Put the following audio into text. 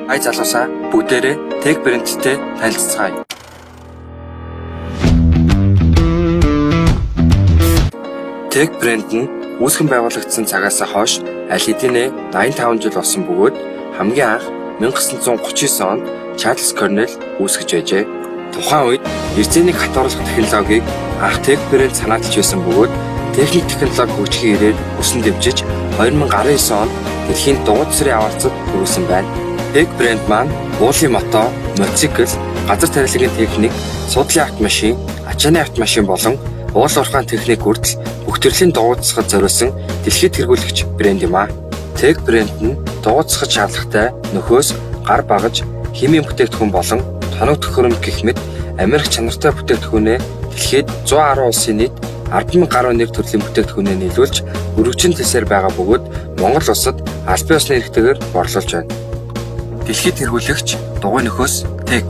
Хай залуусаа бүгдээрээ Tech Brand-тэй танилццгаая. Tech Brand нь үүсгэн байгуулагдсан цагаас хойш аль хэдийнэ 85 жил болсон бөгөөд хамгийн анх 1939 онд Чарльз Корнелл үүсгэж байжээ. Тухайн үед эрзэнийг хатууруулах технологиг анх Tech Brand санааталж байсан бөгөөд техник технологи хөгжихийн ирээд өсөн дэвжиж 2019 онд дэлхийн дугуй цэцрийн аварцад хүрсэн байна. Tech Brand маань уулын мото, мотоцикл, газар тархилагын техник, судлалын автомашин, ачааны автомашин болон уул уурхайн техник хүртэл бүх төрлийн дугуй цэцгэд зориулсан дэлхийд тэргүүлэгч брэнд юм а. Tech Brand нь дугуй цэцгэд шаардлагатай нөхөөс гар багаж, химийн бүтээгдэхүүн болон тоног төхөөрөмж гэх мэт Америк чанартай бүтээгдэхүүнээ дэлхийд 110 улсын нийт 10,000 гаруй нэр төрлийн бүтээгдэхүүнээ нийлүүлж өргөжин тэлсээр байгаа бөгөөд Монгол улсад албан ёсны эрхтэйгээр борлуулж байна. Дэлхийд тэргүүлэгч дугуй нөхөөс Tech